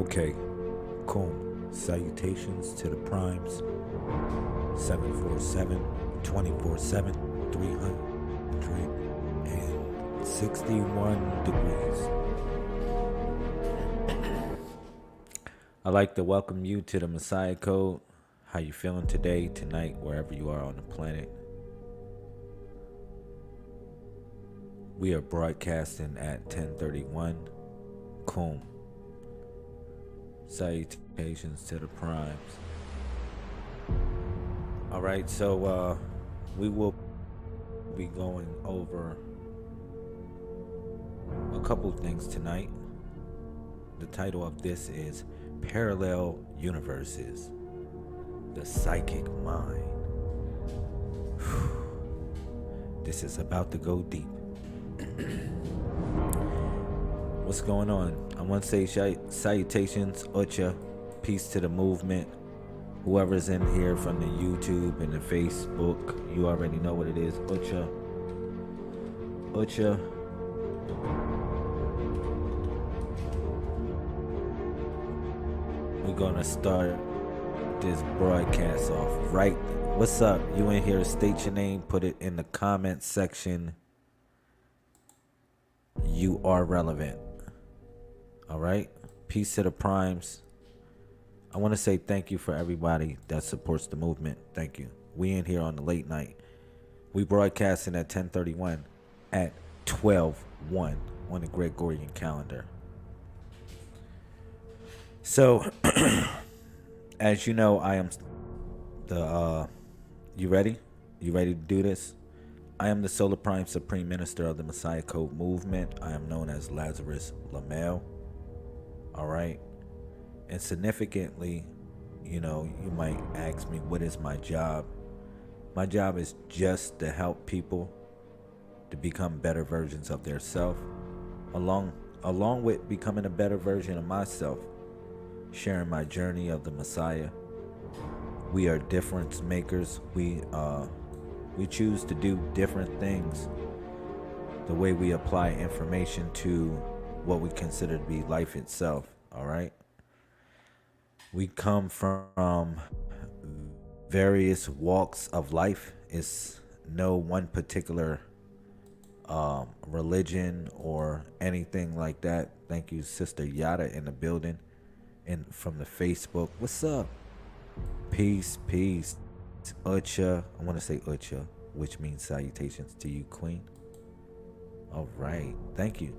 Okay, cool. Salutations to the primes. 747 24/7 361 degrees. I'd like to welcome you to the Messiah Code. How you feeling today, tonight, wherever you are on the planet? We are broadcasting at 10:31. Cool. Salutations to the primes. All right, so we will be going over a couple things tonight. The title of this is Parallel Universes, the Psychic Mind. This is about to go deep. What's going on? I want to say salutations, Ucha, peace to the movement. Whoever's in here from the YouTube and the Facebook, you already know what it is. Ucha. We're gonna start this broadcast off right. What's up? You in here? State your name. Put it in the comment section. You are relevant. All right. Peace to the primes. I want to say thank you for everybody that supports the movement. Thank you. We in here on the late night. We broadcasting at 10:31 at 12:01 on the Gregorian calendar. So, as you know, I am the. You ready? You ready to do this? I am the Solar Prime Supreme Minister of the Messiah Code movement. I am known as Lazarus Lamel. All right. And significantly, you might ask me, what is my job? My job is just to help people to become better versions of their self, along with becoming a better version of myself, sharing my journey of the Messiah. We are difference makers. We choose to do different things. The way we apply information to what we consider to be life itself. All right. We come from various walks of life. It's no one particular religion or anything like that. Thank you, Sister Yada, in the building and from the Facebook. What's up? Peace. Ucha. I want to say Ucha, which means salutations to you, Queen. All right. Thank you.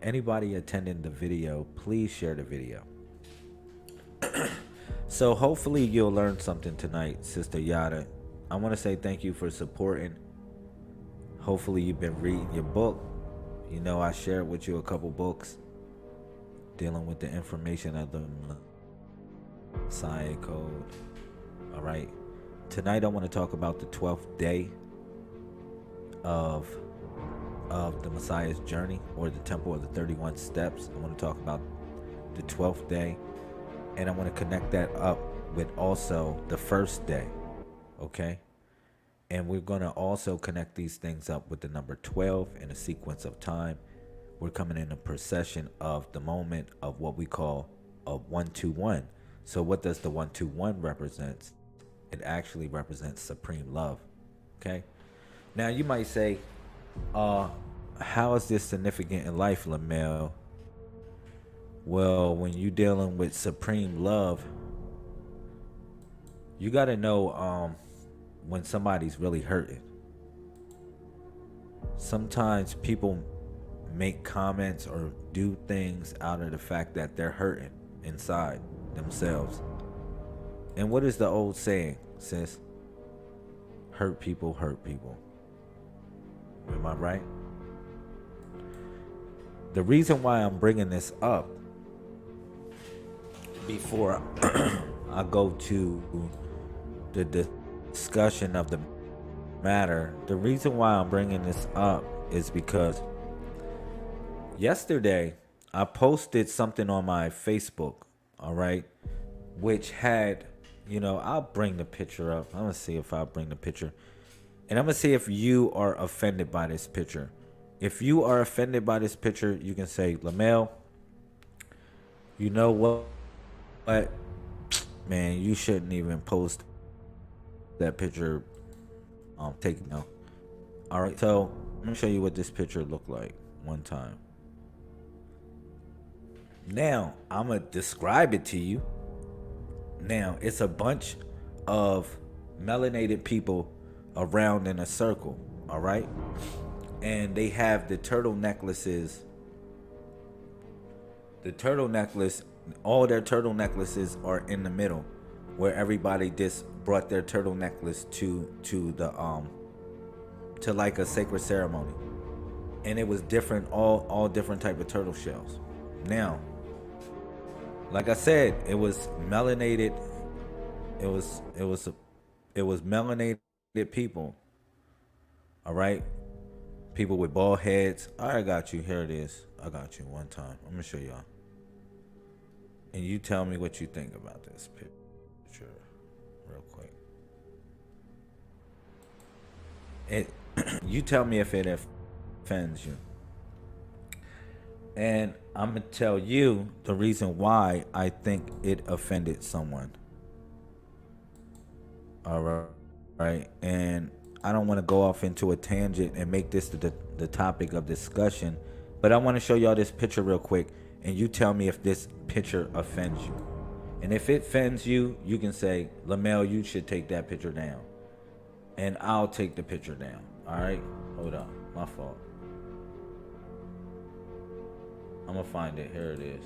Anybody attending the video, please share the video. So hopefully you'll learn something tonight, Sister Yada. I want to say thank you for supporting. Hopefully you've been reading your book. I shared with you a couple books dealing with the information of the Messiah Code. All right. Tonight I want to talk about the 12th day of the Messiah's journey, or the Temple of the 31 Steps. I want to talk about the 12th day. And I want to connect that up with also the first day, okay? And we're going to also connect these things up with the number 12 in a sequence of time. We're coming in a procession of the moment of what we call a 1-2-1. So what does the 1-2-1 represent? It actually represents supreme love, okay? Now you might say, how is this significant in life, Lamel? Well, when you're dealing with supreme love, you got to know when somebody's really hurting. Sometimes people make comments or do things out of the fact that they're hurting inside themselves. And what is the old saying, sis? Hurt people hurt people. Am I right? The reason why I'm bringing this up before I go to the discussion of the matter, the reason why I'm bringing this up is because yesterday I posted something on my Facebook, all right, which had, I'll bring the picture up. I'm going to see if I bring the picture. And I'm going to see if you are offended by this picture. If you are offended by this picture, you can say, Lamel, You know what? But man, you shouldn't even post that picture. Taking no. All right, so let me show you what this picture looked like one time. Now I'm gonna describe it to you. Now it's a bunch of melanated people around in a circle. All right, and they have the turtle necklaces. The turtle necklace, all their turtle necklaces are in the middle, where everybody just brought their turtle necklace to the to like a sacred ceremony, and it was different, all different type of turtle shells. Now, like I said, it was melanated. It was melanated people. All right, people with bald heads. I got you. Here it is. I got you one time. I'm gonna show y'all, and you tell me what you think about this picture, real quick. It. You tell me if it offends you. And I'm going to tell you the reason why I think it offended someone. All right. And I don't want to go off into a tangent and make this the topic of discussion, but I want to show y'all this picture real quick, and you tell me if this picture offends you. And if it offends you, you can say, Lamel, you should take that picture down. And I'll take the picture down. All right? Hold on. My fault. I'm going to find it. Here it is.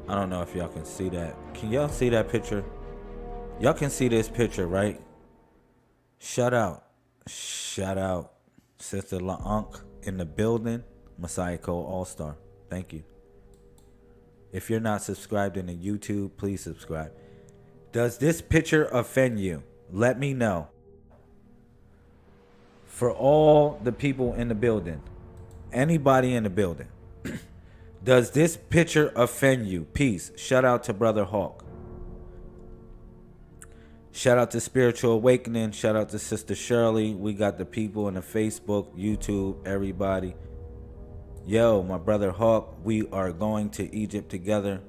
I don't know if y'all can see that. Can y'all see that picture? Y'all can see this picture, right? Shout out. Shout out. Sister LaUnc in the building. Messiah Cole All-Star. Thank you. If you're not subscribed in the YouTube, please subscribe. Does this picture offend you? Let me know. For all the people in the building, anybody in the building, does this picture offend you? Peace. Shout out to Brother Hawk. Shout out to Spiritual Awakening. Shout out to Sister Shirley. We got the people in the Facebook, YouTube, everybody. Yo, my brother Hawk, we are going to Egypt together.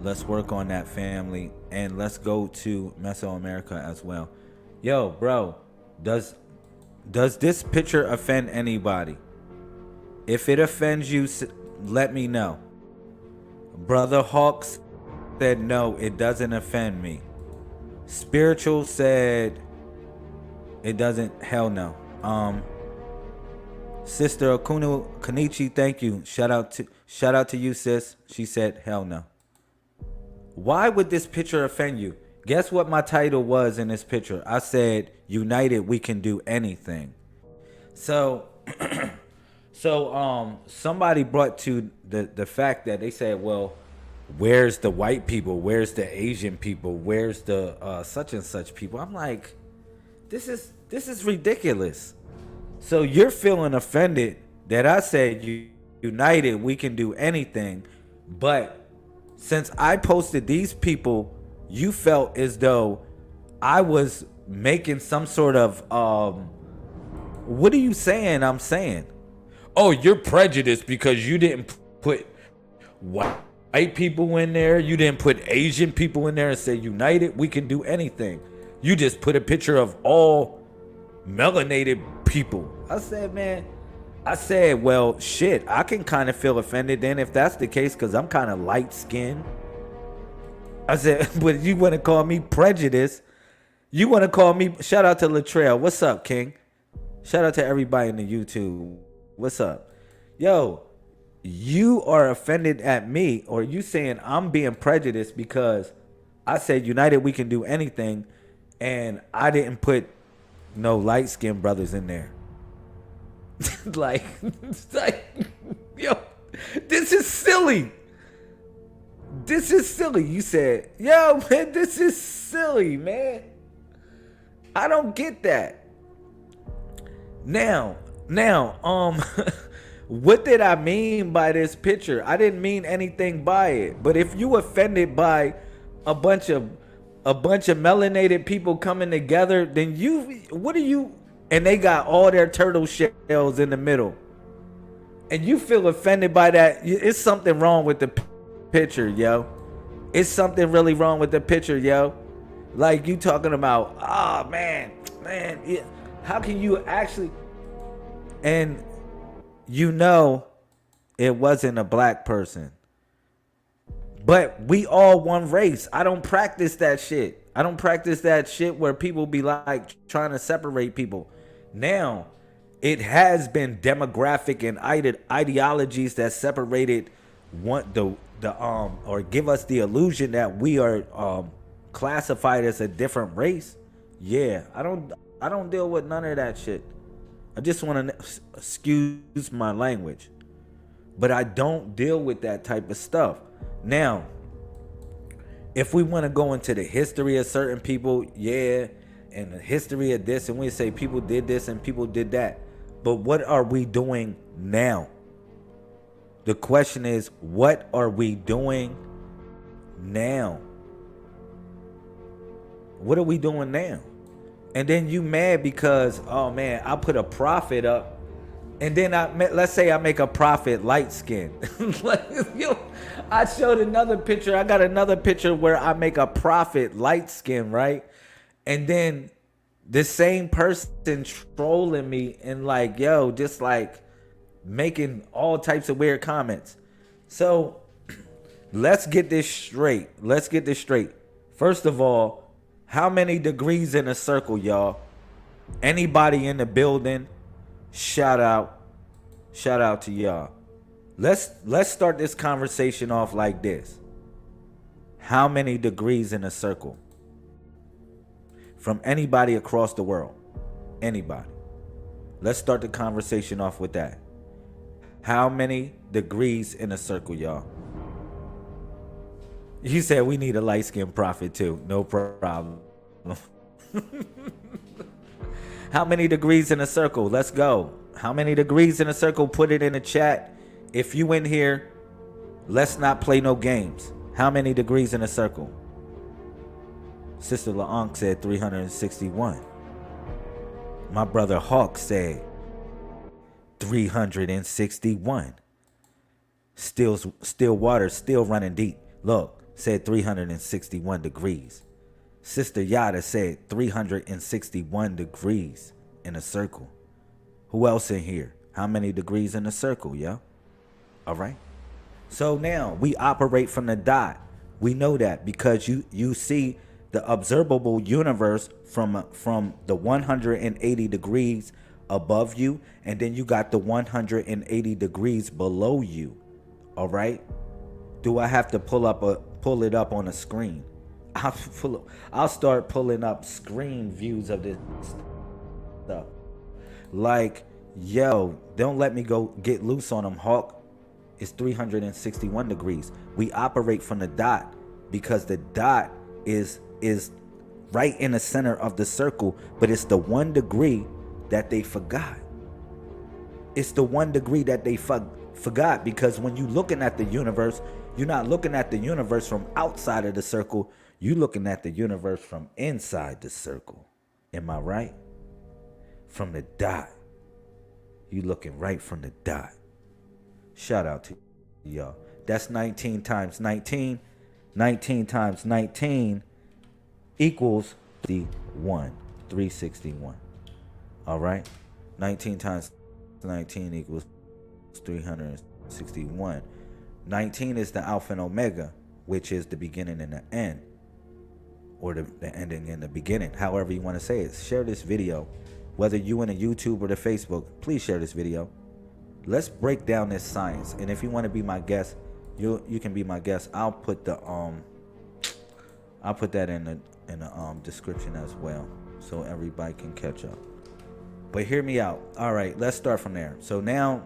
Let's work on that, family. And let's go to Mesoamerica as well. Yo, bro, does this picture offend anybody? If it offends you, let me know. Brother Hawk said no, it doesn't offend me. Spiritual said it doesn't, hell no. Sister Okuno Kanichi, thank you. Shout out to you, sis. She said, hell no. Why would this picture offend you? Guess what my title was in this picture? I said, United, we can do anything. So, somebody brought to the fact that they said, well, where's the white people? Where's the Asian people? Where's the such and such people? I'm like, this is ridiculous. So you're feeling offended that I said united, we can do anything. But since I posted these people, you felt as though I was making some sort of, what are you saying I'm saying? Oh, you're prejudiced because you didn't put white people in there. You didn't put Asian people in there and say united, we can do anything. You just put a picture of all melanated people. I said, well, shit, I can kind of feel offended then if that's the case, because I'm kind of light skinned. I said, but you want to call me prejudiced? You want to call me, shout out to Latrell. What's up, King? Shout out to everybody in the YouTube. What's up? Yo, you are offended at me, or you saying I'm being prejudiced because I said united we can do anything, and I didn't put no light-skinned brothers in there. like, yo, this is silly. This is silly. You said, yo, man, this is silly, man. I don't get that. Now, what did I mean by this picture? I didn't mean anything by it. But if you offended by a bunch of melanated people coming together, then what are you and they got all their turtle shells in the middle, and you feel offended by that. It's something wrong with the picture, yo. It's something really wrong with the picture, yo. Like, you talking about, oh man, yeah. How can you actually? And you know, it wasn't a black person, but we all one race. I don't practice that shit. I don't practice that shit where people be like trying to separate people. Now, it has been demographic and ideologies that separated or give us the illusion that we are classified as a different race. Yeah, I don't deal with none of that shit. I just want to excuse my language, but I don't deal with that type of stuff. Now, if we want to go into the history of certain people, yeah, and the history of this, and we say people did this and people did that, but what are we doing now? The question is, what are we doing now? What are we doing now? And then you mad because, oh man, I put a prophet up, and then let's say I make a prophet light skin. I showed another picture. I got another picture where I make a prophet light skin, right? And then the same person trolling me and like, yo, just like making all types of weird comments. So let's get this straight. First of all, how many degrees in a circle, y'all? Anybody in the building? Shout out to y'all. Let's start this conversation off like this. How many degrees in a circle? From anybody across the world. Anybody. Let's start the conversation off with that. How many degrees in a circle, y'all? You said we need a light-skinned prophet too. No problem. How many degrees in a circle? Let's go. How many degrees in a circle? Put it in the chat. If you in here, let's not play no games. How many degrees in a circle? Sister LaAnkh said 361. My brother Hawk said 361. Still water, still running deep. Look, said 361 degrees. Sister Yada said 361 degrees in a circle. Who else in here? How many degrees in a circle, yo? All right. So now we operate from the dot. We know that because you see the observable universe from the 180 degrees above you, and then you got the 180 degrees below you. All right. Do I have to pull it up on a screen? I'll start pulling up screen views of this stuff. Like, yo, don't let me go get loose on them, Hawk. It's 361 degrees. We operate from the dot because the dot is right in the center of the circle, but it's the 1 degree that they forgot. It's the 1 degree that they forgot, because when you're looking at the universe, you're not looking at the universe from outside of the circle. You're looking at the universe from inside the circle. Am I right? From the dot. You looking right from the dot. Shout out to y'all. That's 19 times 19. 19 times 19 equals the 361. All right? 19 times 19 equals 361. 19 is the Alpha and Omega, which is the beginning and the end, or the ending and the beginning, however you want to say it. Share this video, whether you in a YouTube or the Facebook. Please share this video. Let's break down this science. And if you want to be my guest, you can be my guest. I'll put that in the description as well, so everybody can catch up. But hear me out. All right, let's start from there. So now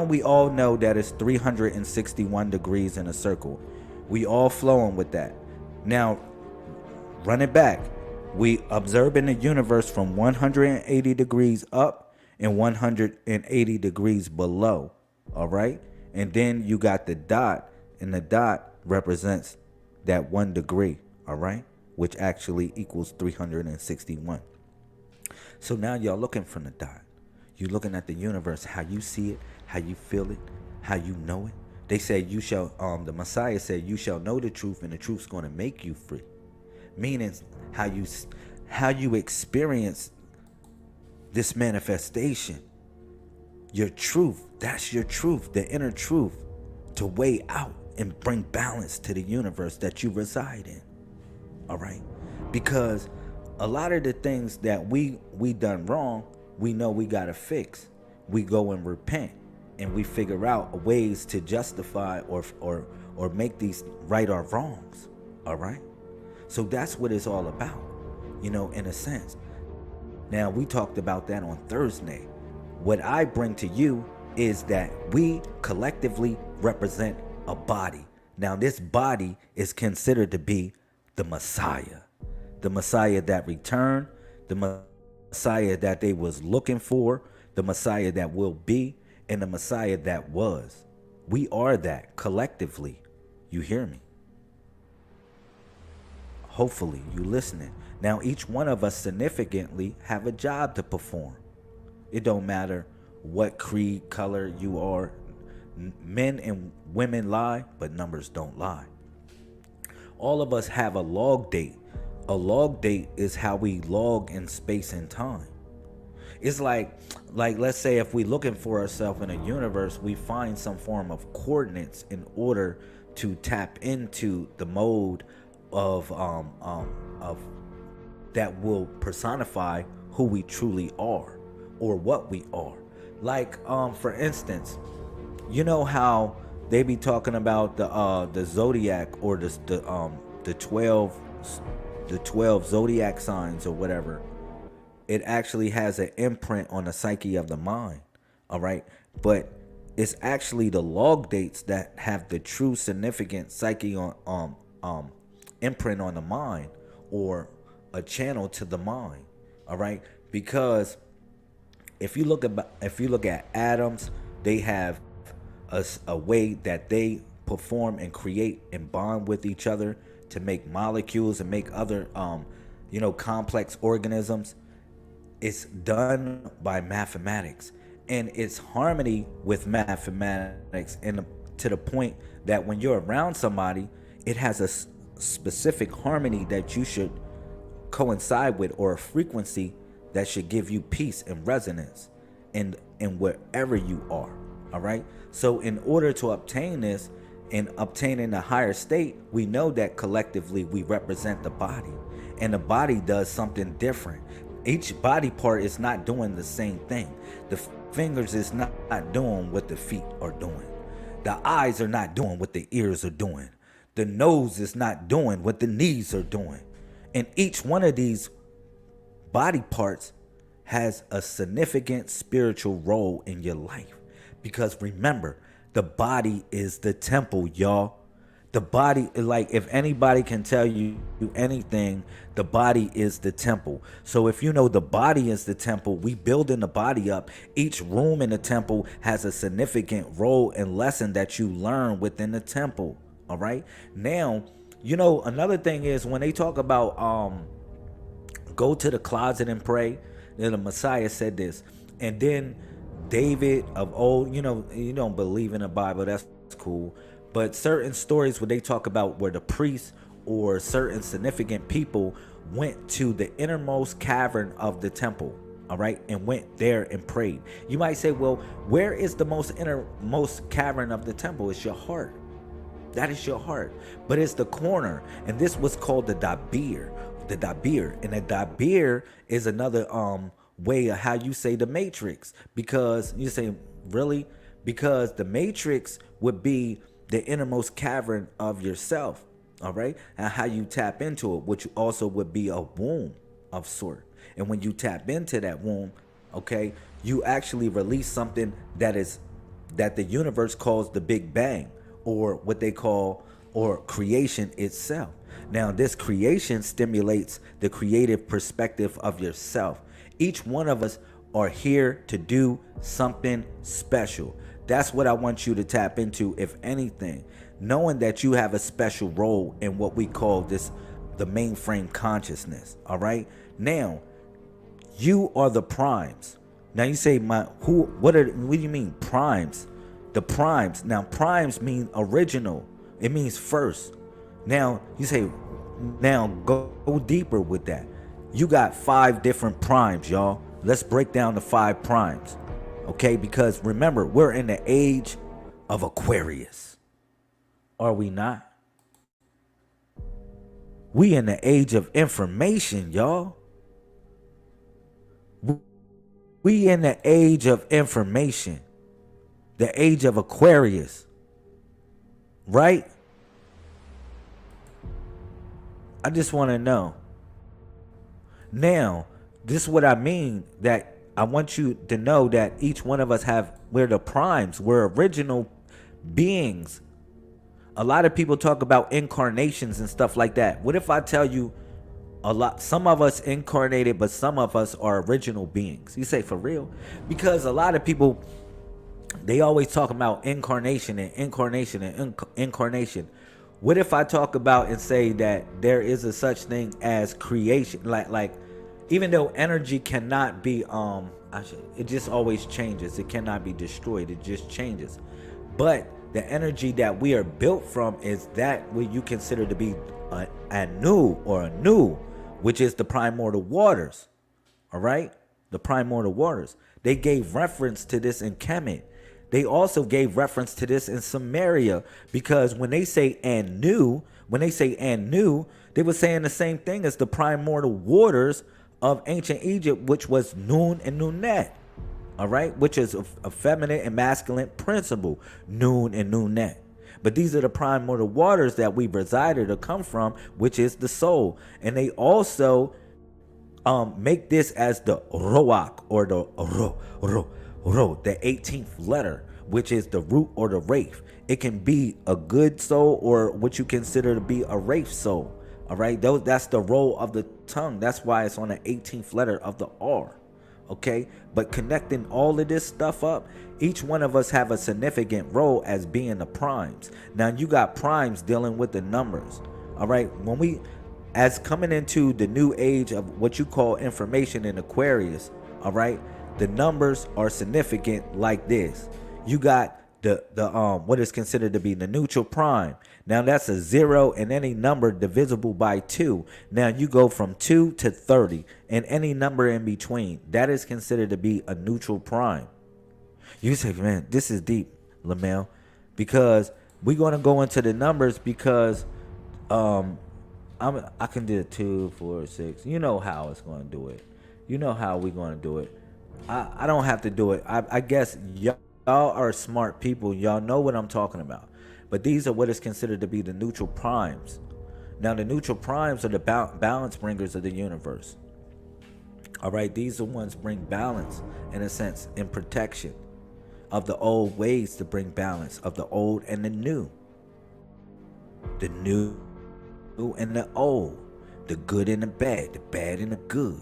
we all know that it's 361 degrees in a circle. We all flowing with that. Now, run it back. We observe in the universe from 180 degrees up and 180 degrees below. All right? And then you got the dot, and the dot represents that 1 degree. All right? Which actually equals 361. So now y'all looking from the dot. You looking at the universe, how you see it, how you feel it, how you know it. They said you shall. The Messiah said you shall know the truth, and the truth's going to make you free. Meaning how you experience this manifestation. Your truth. That's your truth. The inner truth to weigh out and bring balance to the universe that you reside in. All right, because a lot of the things that we done wrong, we know we gotta fix. We go and repent, and we figure out ways to justify or make these right our wrongs. All right, so that's what it's all about, in a sense. Now, we talked about that on Thursday. What I bring to you is that we collectively represent a body. Now, this body is considered to be the Messiah that returned, the Messiah that they was looking for, the Messiah that will be, and the Messiah that was. We are that collectively. You hear me? Hopefully you listening. Now, each one of us significantly have a job to perform. It don't matter what creed, color you are. Men and women lie, but numbers don't lie. All of us have a log date. A log date is how we log in space and time. It's like let's say if we're looking for ourselves in a universe, we find some form of coordinates in order to tap into the mode of that will personify who we truly are or what we are. Like for instance, you know how they be talking about the zodiac or the 12 zodiac signs or whatever. It actually has an imprint on the psyche of the mind. All right, but it's actually the log dates that have the true significant psyche on imprint on the mind, or a channel to the mind. All right, because if you look at atoms, they have a way that they perform and create and bond with each other to make molecules and make other complex organisms. It's done by mathematics, and it's harmony with mathematics, and to the point that when you're around somebody, it has a specific harmony that you should coincide with, or a frequency that should give you peace and resonance in wherever you are. All right, so in order to obtain this and obtaining a higher state, we know that collectively we represent the body, and the body does something different. Each body part is not doing the same thing. The fingers is not doing what the feet are doing. The eyes are not doing what the ears are doing. The nose is not doing what the knees are doing. And each one of these body parts has a significant spiritual role in your life. Because remember, the body is the temple, y'all. The body, like, if anybody can tell you anything, the body is the temple. So if you know the body is the temple, we building the body up. Each room in the temple has a significant role and lesson that you learn within the temple. All right. Now, another thing is when they talk about go to the closet and pray, then the Messiah said this. And then David of old, you don't believe in the Bible, that's cool. But certain stories where they talk about where the priests or certain significant people went to the innermost cavern of the temple, all right, and went there and prayed. You might say, well, where is the most innermost cavern of the temple? It's your heart. That is your heart. But it's the corner. And this was called the Dabir. The Dabir. And the Dabir is another way of how you say the matrix. Because you say, really? Because the matrix would be the innermost cavern of yourself, all right, and how you tap into it, which also would be a womb of sort. And when you tap into that womb, okay, you actually release something that the universe calls the Big Bang, or what they call, or creation itself. Now, this creation stimulates the creative perspective of yourself. Each one of us are here to do something special. That's what I want you to tap into, if anything, knowing that you have a special role in what we call the mainframe consciousness. All right. Now, You are the primes. Now you say, what do you mean primes? The primes. Now primes mean original. It means first. Now you say, now go deeper with that. You got 5 different primes, y'all. Let's break down the 5 primes. Okay, because remember, we're in the age of Aquarius. Are we not? We in the age of information, y'all. We in the age of information. The age of Aquarius. Right? I just want to know. Now, this is what I mean, that I want you to know that each one of us we're the primes. We're original beings. A lot of people talk about incarnations and stuff like that. What if I tell you some of us incarnated, but some of us are original beings? You say, for real? Because a lot of people, they always talk about incarnation and incarnation and incarnation. What if I talk about and say that there is a such thing as creation? Like even though energy cannot be it just always changes. It cannot be destroyed. It just changes. But the energy that we are built from is that what you consider to be a new, which is the primordial waters. All right? The primordial waters. They gave reference to this in Kemet. They also gave reference to this in Samaria, because when they say and new, they were saying the same thing as the primordial waters of ancient Egypt, which was Nun and Nunet. All right, which is a feminine and masculine principle, Nun and Nunet. But these are the primordial waters that we resided or come from, which is the soul. And they also make this as the Roach, or the the 18th letter, which is the root or the wraith. It can be a good soul or what you consider to be a wraith soul. All right, that's the role of the tongue. That's why it's on the 18th letter of the R. Okay, but connecting all of this stuff up, each one of us have a significant role as being the primes. Now you got primes dealing with the numbers. All right, when we as coming into the new age of what you call information in Aquarius, all right, the numbers are significant like this. You got the what is considered to be the neutral prime. Now that's a 0 and any number divisible by 2. Now you go from 2 to 30 and any number in between. That is considered to be a neutral prime. You say, man, this is deep, Lamel, because we're going to go into the numbers because I can do 2, 4, 6. You know how it's going to do it. You know how we're going to do it. I don't have to do it. I guess y'all are smart people. Y'all know what I'm talking about. But these are what is considered to be the neutral primes. Now, the neutral primes are the balance bringers of the universe. All right, these are ones bring balance, in a sense, in protection of the old ways to bring balance of the old and the new. The new and the old. The good and the bad and the good.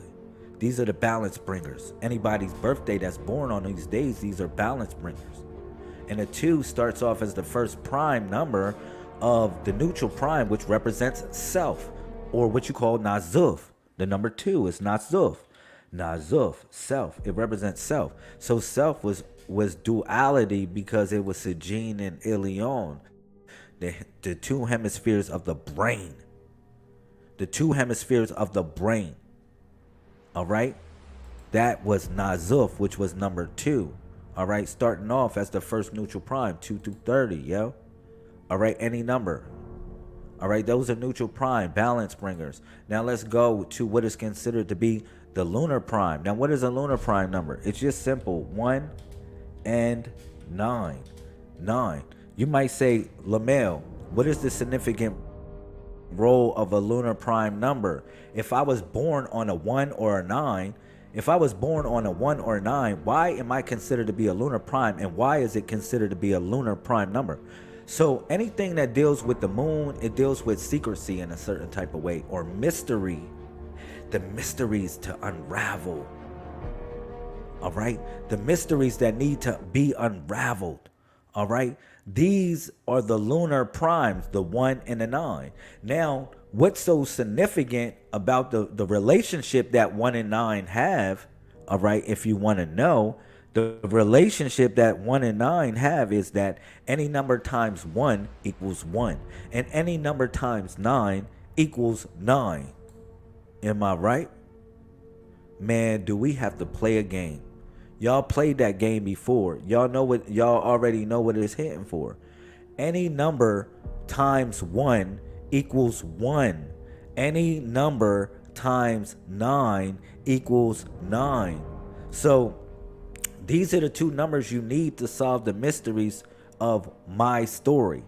These are the balance bringers. Anybody's birthday that's born on these days, these are balance bringers. And a 2 starts off as the first prime number of the neutral prime, which represents self, or what you call Nazuf. The number 2 is Nazuf. Nazuf, self. It represents self. So self was duality because it was Sejin and Ilion, the 2 hemispheres of the brain. The 2 hemispheres of the brain. All right? That was Nazuf, which was number 2. All right, starting off as the first neutral prime, 2 through 30, yo. All right, any number. All right, those are neutral prime, balance bringers. Now let's go to what is considered to be the lunar prime. Now, what is a lunar prime number? It's just simple, 1 and 9. 9. You might say, Lamel, what is the significant role of a lunar prime number? If I was born on a 1 or a 9, why am I considered to be a lunar prime, and why is it considered to be a lunar prime number? So anything that deals with the moon, it deals with secrecy in a certain type of way, or mystery. The mysteries to unravel. All right? The mysteries that need to be unraveled. All right? These are the lunar primes, the 1 and the 9. Now, what's so significant about the relationship that 1 and 9 have, all right, if you want to know, the relationship that 1 and 9 have is that any number times 1 equals 1, and any number times 9 equals 9. Am I right? Man, do we have to play a game? Y'all played that game before. Y'all already know what it's hitting for. Any number times 1 equals 1. Any number times 9 equals 9. So these are the two numbers you need to solve the mysteries of my story,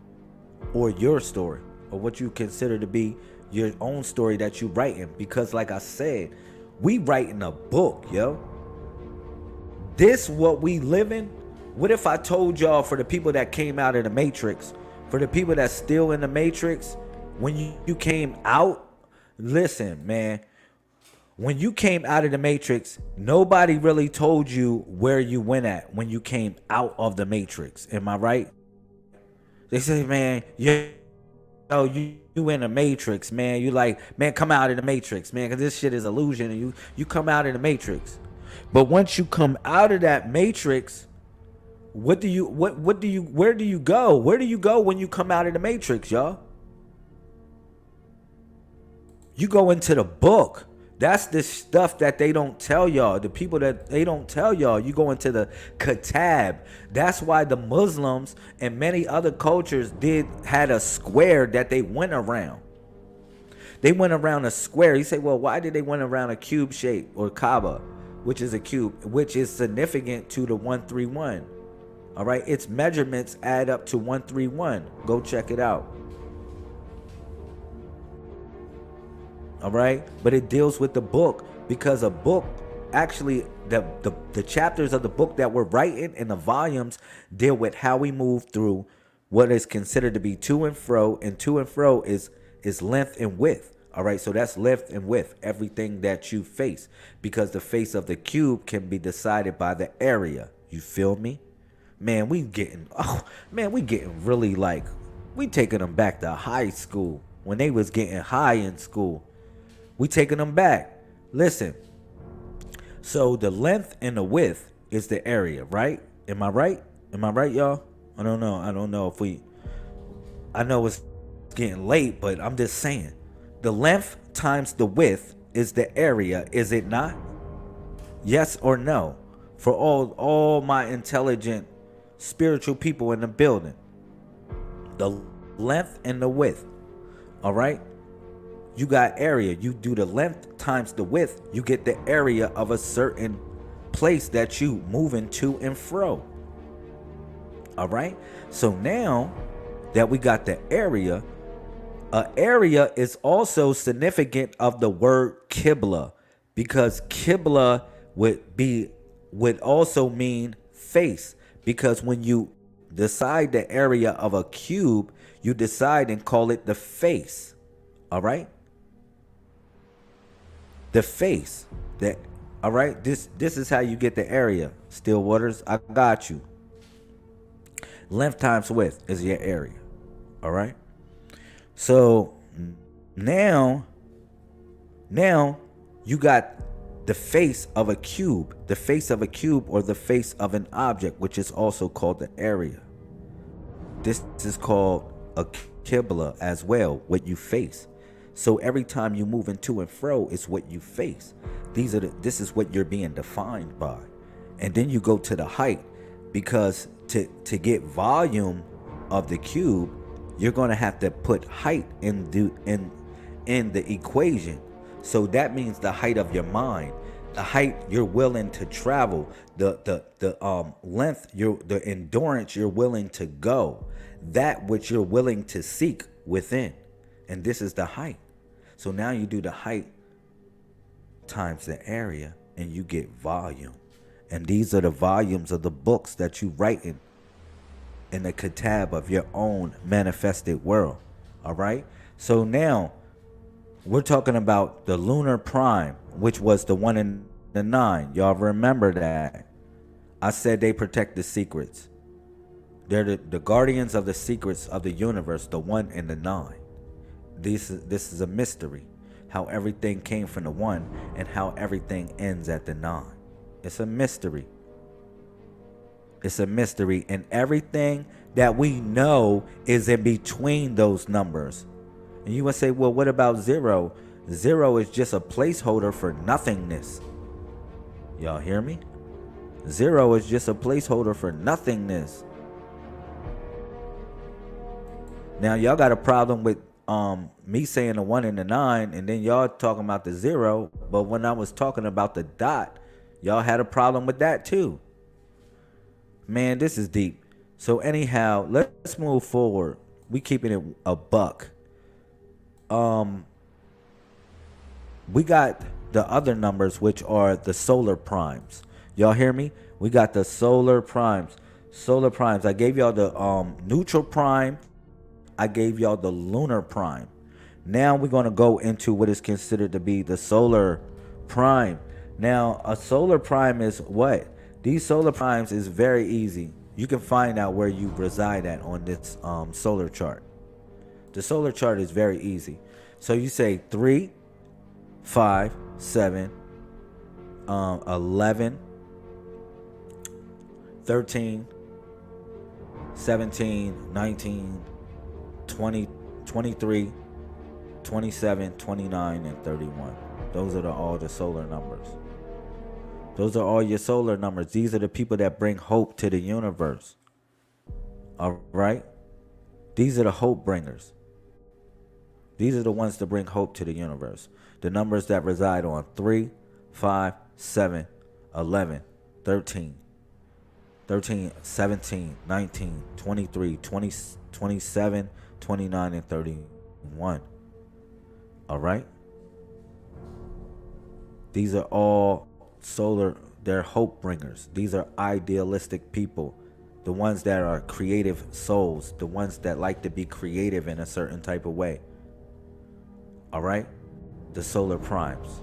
or your story, or what you consider to be your own story that you writing. Because like I said, we writing a book, yo. This what we living. What if I told y'all, for the people that came out of the Matrix, for the people that's still in the Matrix, when you came out, listen, man, when you came out of the Matrix, nobody really told you where you went at when you came out of the Matrix. Am I right? They say, man, you in the Matrix, man. You like, man, come out of the Matrix, man, because this shit is illusion, and you come out of the Matrix. But once you come out of that Matrix, where do you go? Where do you go when you come out of the Matrix, y'all? You go into the book. That's the stuff that they don't tell y'all. The people that they don't tell y'all. You go into the Kitab. That's why the Muslims and many other cultures had a square that they went around. They went around a square. You say, well, why did they went around a cube shape, or Kaaba, which is a cube, which is significant to the 131. All right, its measurements add up to 131. Go check it out. All right, but it deals with the book, because a book, actually, the chapters of the book that we're writing in the volumes deal with how we move through what is considered to be to and fro, and to and fro is length and width. All right, so that's length and width, everything that you face, because the face of the cube can be decided by the area. You feel me? Man, we getting really, like, we taking them back to high school when they was getting high in school. We taking them back. Listen. So the length and the width is the area, right? Am I right? Am I right, y'all? I don't know. I don't know if I know it's getting late, but I'm just saying. The length times the width is the area, is it not? Yes or no? For all my intelligent spiritual people in the building. The length and the width. All right? You got area. You do the length times the width, you get the area of a certain place that you moving to and fro. All right? So now that we got the area, area is also significant of the word Qibla, because Qibla would also mean face, because when you decide the area of a cube, you decide and call it the face. All right? The face. All right? This is how you get the area. Still Waters, I got you. Length times width is your area. All right? So now you got the face of a cube, the face of a cube, or the face of an object, which is also called the area. This is called a Qibla as well, what you face. So every time you move into and fro, it's what you face. This is what you're being defined by. And then you go to the height, because to get volume of the cube, you're going to have to put height in the equation. So that means the height of your mind, the height you're willing to travel, the length, the endurance you're willing to go, that which you're willing to seek within. And this is the height. So now you do the height times the area, and you get volume. And these are the volumes of the books that you write in the Kitab of your own manifested world. All right? So now we're talking about the lunar prime, which was the 1 and the 9. Y'all remember that. I said they protect the secrets. They're the guardians of the secrets of the universe, the 1 and the 9. this is a mystery. How everything came from the 1 and how everything ends at the 9. It's a mystery. It's a mystery, and everything that we know is in between those numbers. And you would say, well, what about 0? 0 is just a placeholder for nothingness. Y'all hear me? 0 is just a placeholder for nothingness. Now y'all got a problem with me saying the 1 and the 9, and then y'all talking about the 0. But when I was talking about the dot, y'all had a problem with that too. Man, this is deep. So anyhow, let's move forward. We keeping it a buck. We got the other numbers, which are the solar primes. Y'all hear me? We got the solar primes. Solar primes. I gave y'all the neutral prime. I gave y'all the lunar prime. Now we're going to go into what is considered to be the solar prime. Now, a solar prime is what? These solar primes is very easy. You can find out where you reside at on this solar chart. The solar chart is very easy. So you say 3, 5, 7, 11, 13, 17, 19, 20, 23, 27, 29, and 31. Those are all the solar numbers. Those are all your solar numbers. These are the people that bring hope to the universe. All right? These are the hope bringers. These are the ones that bring hope to the universe. The numbers that reside on 3, 5, 7, 11, 13, 17, 19, 23, 20, 27, 29, and 31. All right? These are all solar, they're hope bringers. These are idealistic people. The ones that are creative souls. The ones that like to be creative in a certain type of way. All right? The solar primes.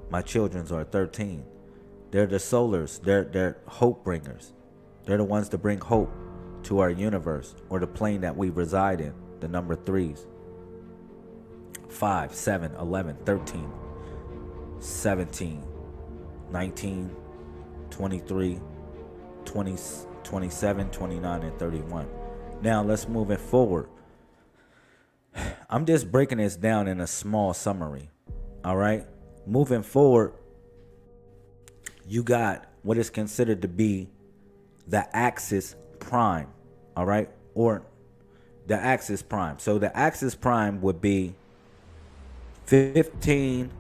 My children's are 13. They're the solars. They're hope bringers. They're the ones that bring hope to our universe or the plane that we reside in. The number 3s. 5, 7, 11, 13, 17, 19, 23, 20, 27, 29, and 31. Now let's move it forward. I'm just breaking this down in a small summary. All right. Moving forward, you got what is considered to be the axis prime. All right. Or the axis prime. So the axis prime would be 15,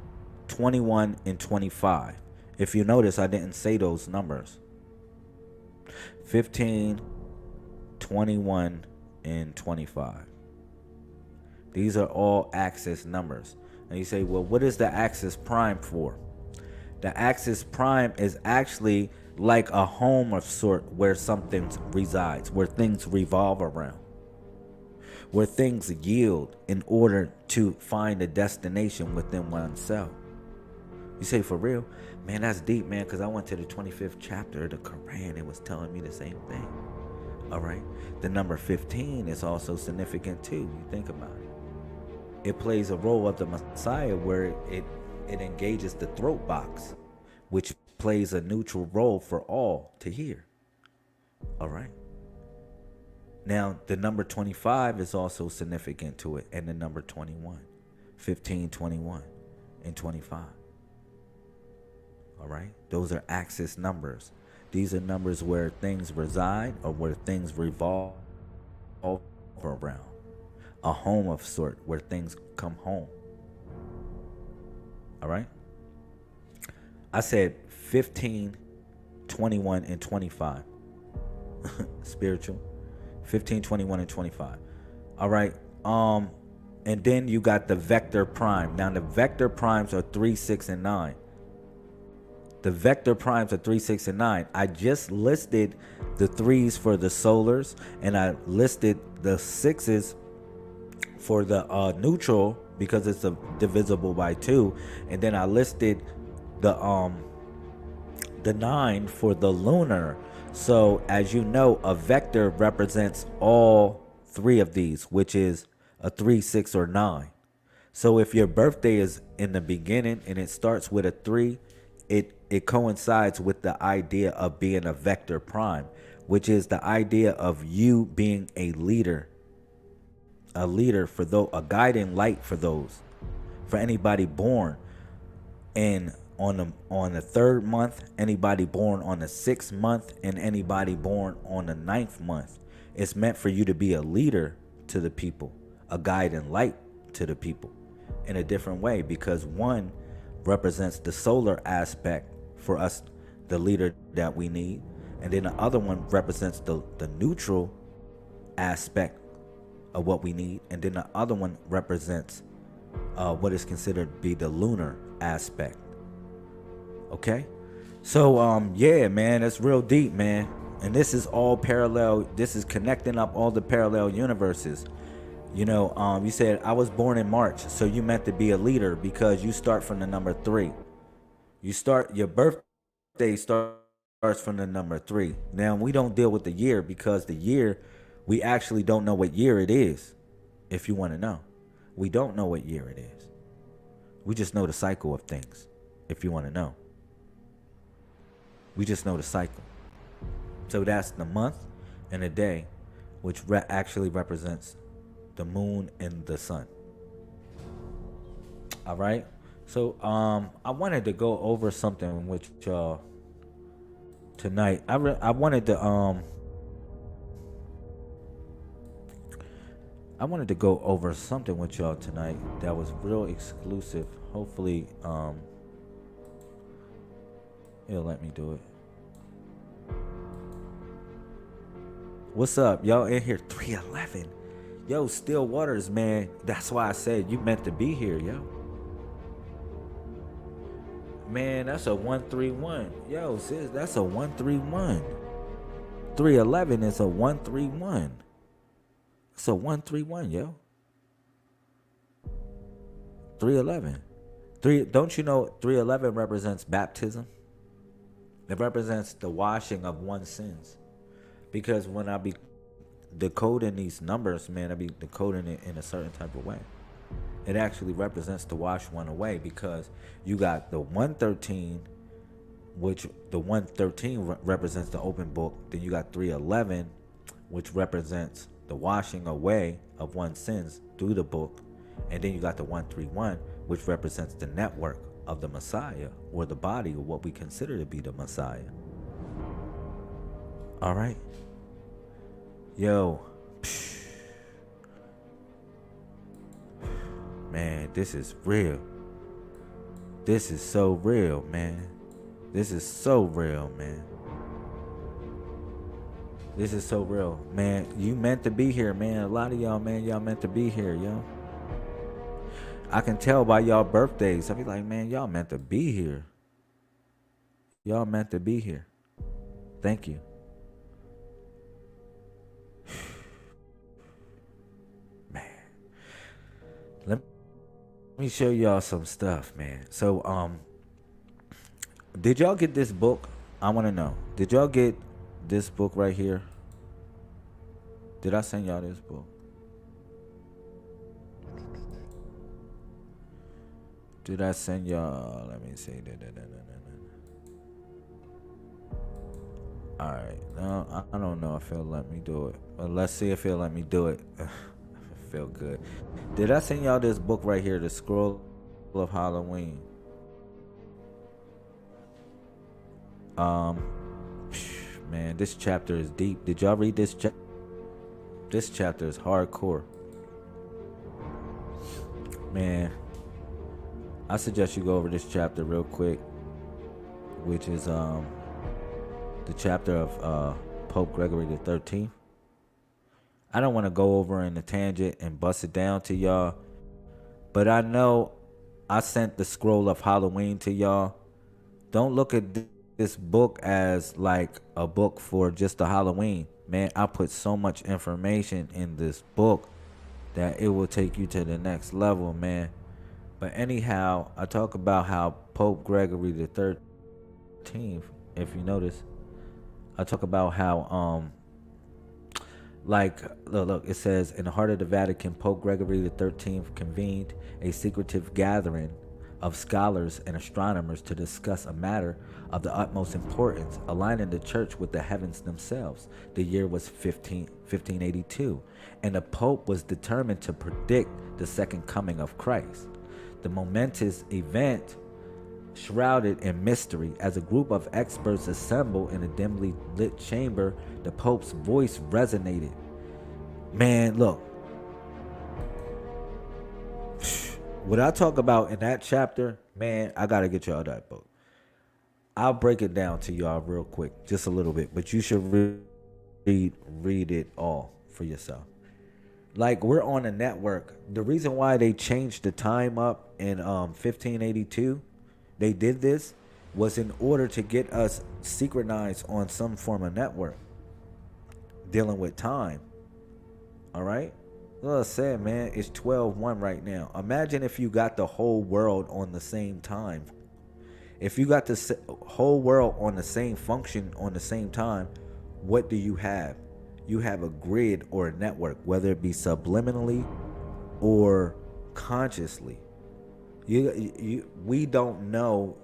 21, and 25. If you notice, I didn't say those numbers. 15, 21, and 25. These are all axis numbers. And you say, well, what is the axis prime for? The axis prime is actually like a home of sort where something resides, where things revolve around, where things yield in order to find a destination within oneself. You say, for real? Man, that's deep, man, because I went to the 25th chapter of the Quran. It was telling me the same thing. All right? The number 15 is also significant, too. You think about it. It plays a role of the Messiah where it engages the throat box, which plays a neutral role for all to hear. All right? Now, the number 25 is also significant to it, and the number 21. 15, 21, and 25. All right? Those are axis numbers. These are numbers where things reside or where things revolve around. A home of sort where things come home. All right? I said 15, 21, and 25. Spiritual. 15, 21, and 25. All right? And then you got the vector prime. Now the vector primes are 3, 6, and 9. The vector primes are 3, 6, and 9. I just listed the 3s for the solars, and I listed the 6s for the neutral because it's divisible by 2, and then I listed the 9 for the lunar. So as you know, a vector represents all 3 of these, which is a 3, 6, or 9. So if your birthday is in the beginning and it starts with a 3, it coincides with the idea of being a vector prime, which is the idea of you being a leader for those, a guiding light for those, for anybody born and on the third month, anybody born on the 6th month, and anybody born on the 9th month. It's meant for you to be a leader to the people, a guide and light to the people in a different way, because one represents the solar aspect for us, the leader that we need, and then the other one represents the neutral aspect of what we need, and then the other one represents what is considered to be the lunar aspect. Okay, so yeah, man, it's real deep, man, and this is all parallel. This is connecting up all the parallel universes. You said I was born in March, so you meant to be a leader because you start from the number 3. Your birthday starts from the number 3. Now we don't deal with the year because the year, we actually don't know what year it is. If you want to know, we don't know what year it is. We just know the cycle of things. If you want to know, we just know the cycle. So that's the month and the day, which actually represents the moon and the sun. All right. So I wanted to go over something with y'all tonight. I wanted to go over something with y'all tonight that was real exclusive. Hopefully it'll let me do it. What's up, y'all in here? 311. Yo, Still Waters, man. That's why I said you meant to be here, yo. Man, that's a 131. Yo, sis, that's a 131. 311 is a 131. It's a 131, yo. 311. Don't you know 311 represents baptism? It represents the washing of one's sins. Because when I be decoding these numbers, man, I be decoding it in a certain type of way. It actually represents to wash one away, because you got the 113, which the 113 represents the open book. Then you got 311, which represents the washing away of one's sins through the book. And then you got the 131, which represents the network of the Messiah, or the body, or what we consider to be the Messiah. All right. Yo. Man, this is real. This is so real, man. This is so real, man. This is so real, man. You meant to be here, man. A lot of y'all, man, y'all meant to be here, yo. I can tell by y'all birthdays. I be like, man, y'all meant to be here. Y'all meant to be here. Thank you. Man. Let me show y'all some stuff, man. So, did y'all get this book? I want to know. Did y'all get this book right here? Did I send y'all this book? Did I send y'all? Let me see. Alright. No, I don't know if it'll let me do it. But let's see if it'll let me do it. It feel good. Did I send y'all this book right here, The Scroll of Halloween? Man, this chapter is deep. Did y'all read this chapter? This chapter is hardcore. Man, I suggest you go over this chapter real quick, which is the chapter of Pope Gregory the 13th. I don't want to go over in a tangent and bust it down to y'all, but I know I sent the Scroll of Halloween to y'all. Don't look at this book as like a book for just the Halloween. Man, I put so much information in this book that it will take you to the next level, man. But anyhow, I talk about how Pope Gregory the 13th, if you notice, I talk about how Like, look, it says, in the heart of the Vatican, Pope Gregory the 13th convened a secretive gathering of scholars and astronomers to discuss a matter of the utmost importance, aligning the church with the heavens themselves. The year was 1582, and the Pope was determined to predict the second coming of Christ. The momentous event, shrouded in mystery, as a group of experts assembled in a dimly lit chamber, the Pope's voice resonated. Man, look, what I talk about in that chapter, man, I gotta get y'all that book. I'll break it down to y'all real quick, just a little bit, but you should read it all for yourself. Like, we're on a network. The reason why they changed the time up in 1582, they did this, was in order to get us synchronized on some form of network dealing with time. All right? Well, I said, man, it's 12:01 right now. Imagine if you got the whole world on the same time. If you got the whole world on the same function on the same time, what do you have? You have a grid or a network, whether it be subliminally or consciously. We don't know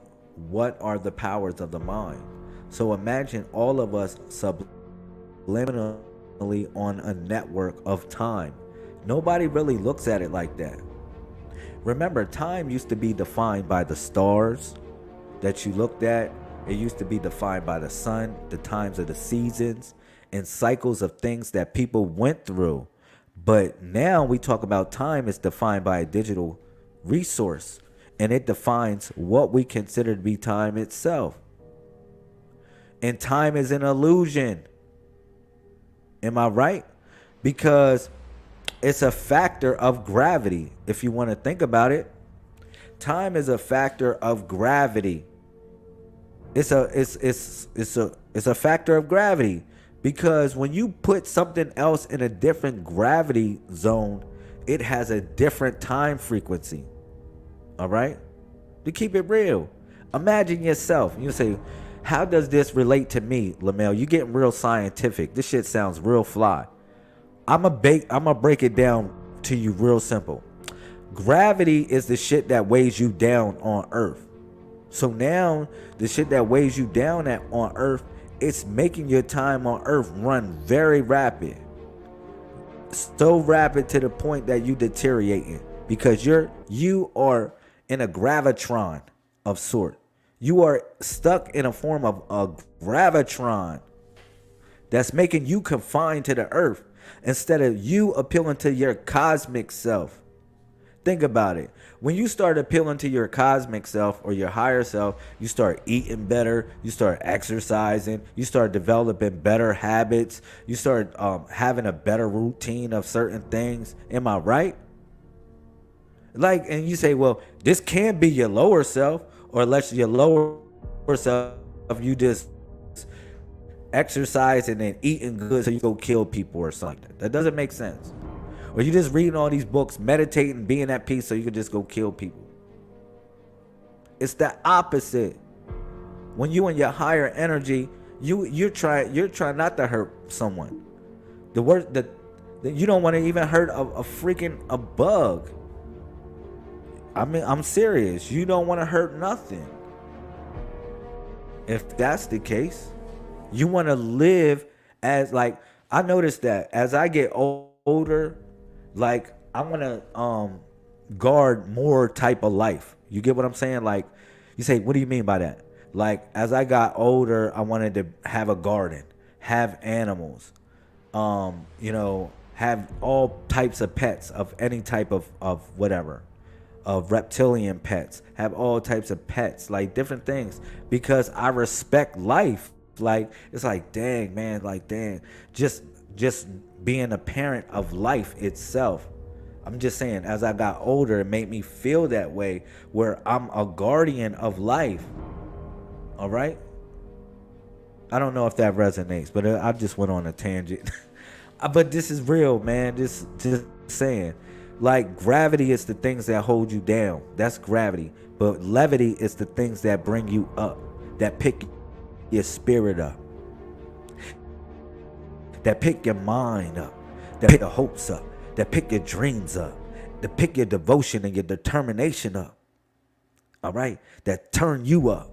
what are the powers of the mind. So imagine all of us subliminally on a network of time. Nobody really looks at it like that. Remember, time used to be defined by the stars that you looked at. It used to be defined by the sun, the times of the seasons, and cycles of things that people went through. But now we talk about time is defined by a digital resource, and it defines what we consider to be time itself. And time is an illusion. Am I right? Because it's a factor of gravity. If you want to think about it, time is a factor of gravity. It's a factor of gravity, because when you put something else in a different gravity zone, it has a different time frequency. All right? To keep it real, imagine yourself. You say, how does this relate to me, Lamel? You getting real scientific. This shit sounds real fly. I'm gonna break it down to you real simple. Gravity is the shit that weighs you down on Earth. So now the shit that weighs you down on Earth, it's making your time on Earth run very rapid. So rapid to the point that you deteriorating, because you are in a gravitron of sort. You are stuck in a form of a gravitron that's making you confined to the Earth instead of you appealing to your cosmic self. Think about it. When you start appealing to your cosmic self or your higher self, you start eating better, you start exercising, you start developing better habits, you start having a better routine of certain things. Am I right? Like, and you say, well, this can't be your lower self, or unless your lower self, you just exercising and eating good so you go kill people or something. That doesn't make sense. Or you just reading all these books, meditating, being at peace so you can just go kill people. It's the opposite. When you in your higher energy, you're trying not to hurt someone. The worst that you don't want to even hurt a bug. I mean, I'm serious. You don't want to hurt nothing. If that's the case, you want to live as, like, I noticed that as I get older, like, I want to guard more type of life. You get what I'm saying? Like, you say, what do you mean by that? Like, as I got older, I wanted to have a garden, have animals, have all types of pets of any type of whatever, of reptilian pets, have all types of pets, like different things, because I respect life. Like, it's like, dang, man, like, dang, just being a parent of life itself. I'm just saying, as I got older, it made me feel that way, where I'm a guardian of life. All right? I don't know if that resonates, but I just went on a tangent. But this is real, man. Just saying. Like, gravity is the things that hold you down. That's gravity. But levity is the things that bring you up, that pick your spirit up. that pick your mind up, that pick your hopes up, that pick your dreams up, that pick your devotion and your determination up. All right? That turn you up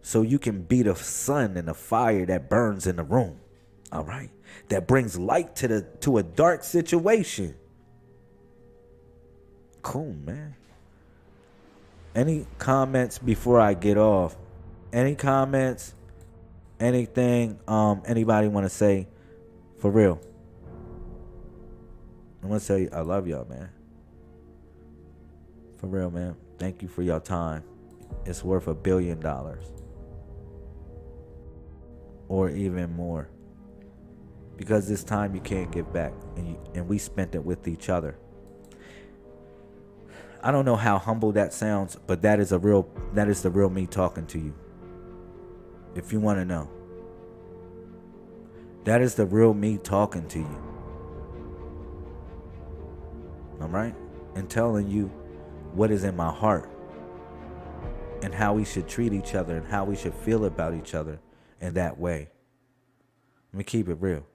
so you can be the sun and the fire that burns in the room. All right? That brings light to a dark situation. Cool, man. Any comments before I get off? Any comments? Anything anybody want to say? For real. I want to say I love y'all, man. For real, man. Thank you for your time. It's worth $1 billion. Or even more. Because this time you can't give back. And we spent it with each other. I don't know how humble that sounds, but that is the real me talking to you. If you want to know. That is the real me talking to you. All right? And telling you what is in my heart. And how we should treat each other and how we should feel about each other in that way. Let me keep it real.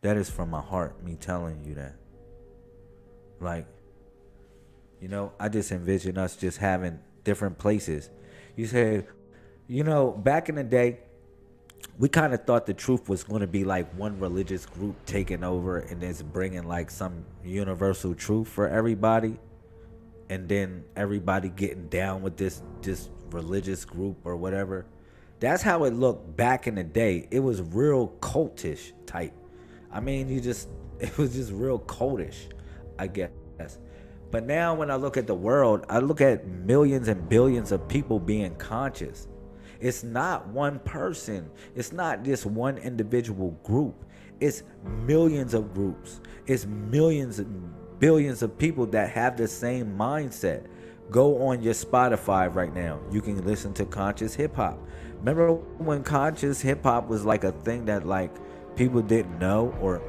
That is from my heart, me telling you that. Like, you know, I just envision us just having different places. You said, you know, back in the day, we kind of thought the truth was going to be like one religious group taking over and it's bringing like some universal truth for everybody. And then everybody getting down with this religious group or whatever. That's how it looked back in the day. It was real cultish type. I mean, it was just real cultish, I guess. But now when I look at the world, I look at millions and billions of people being conscious. It's not one person. It's not just one individual group. It's millions of groups. It's millions and billions of people that have the same mindset. Go on your Spotify right now. You can listen to conscious hip hop. Remember when conscious hip hop was like a thing that like people didn't know? Or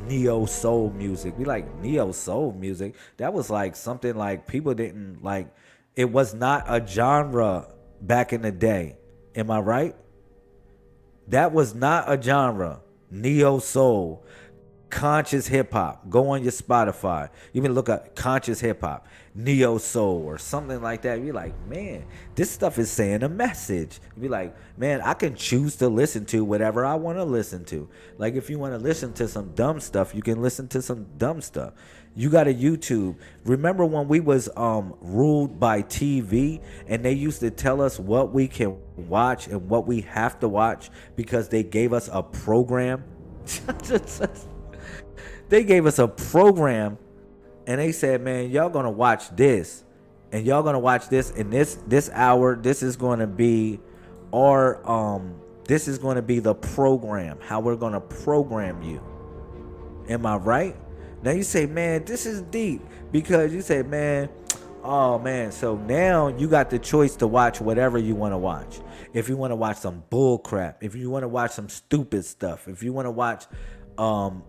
neo soul music. We like neo soul music. That was like something like people didn't like. It was not a genre back in the day. Am I right? That was not a genre. Neo soul. Conscious hip hop. Go on your Spotify. Even look up conscious hip hop, neo soul or something like that. You're like, man, this stuff is saying a message. You be like, man, I can choose to listen to whatever I want to listen to. Like if you want to listen to some dumb stuff, you can listen to some dumb stuff. You got a YouTube. Remember when we was ruled by TV and they used to tell us what we can watch and what we have to watch because they gave us a program? They gave us a program and they said, man, y'all gonna watch this and y'all gonna watch this in this hour. This is gonna be our this is gonna be the program, how we're gonna program you. Am I right? Now you say, man, this is deep because you say, man, oh man, so now you got the choice to watch whatever you want to watch. If you want to watch some bull crap, if you want to watch some stupid stuff, if you want to watch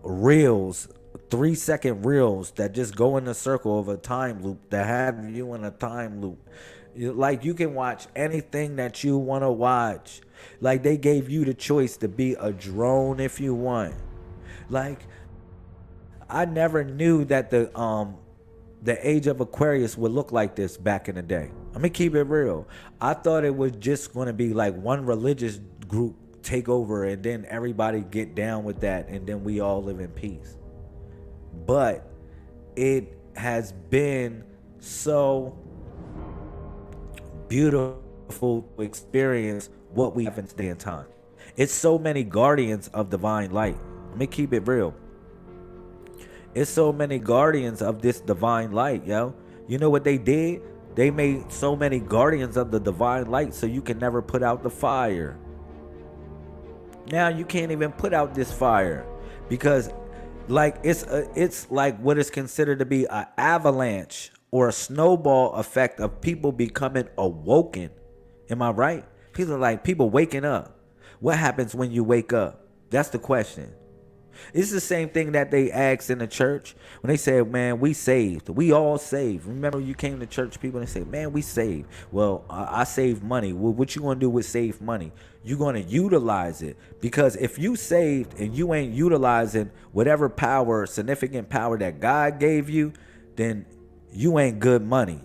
reels, 3-second reels that just go in a circle of a time loop that have you in a time loop. Like you can watch anything that you want to watch. Like they gave you the choice to be a drone if you want. Like I never knew that the age of Aquarius would look like this back in the day. Let me keep it real. I thought it was just going to be like one religious group take over and then everybody get down with that and then we all live in peace. But it has been so beautiful to experience what we have in today in time. It's so many guardians of divine light. Let me keep it real. It's so many guardians of this divine light, yo. You know what they did? They made so many guardians of the divine light so you can never put out the fire. Now you can't even put out this fire because like it's like what is considered to be an avalanche or a snowball effect of people becoming awoken. Am I right? People are like people waking up. What happens when you wake up? That's the question. It's the same thing that they asked in the church when they said, man, we saved. We all saved. Remember you came to church, people, and they say, man, we saved. Well, I saved money. Well, what you going to do with saved money? You're going to utilize it. Because if you saved and you ain't utilizing whatever power, significant power that God gave you, then you ain't good money.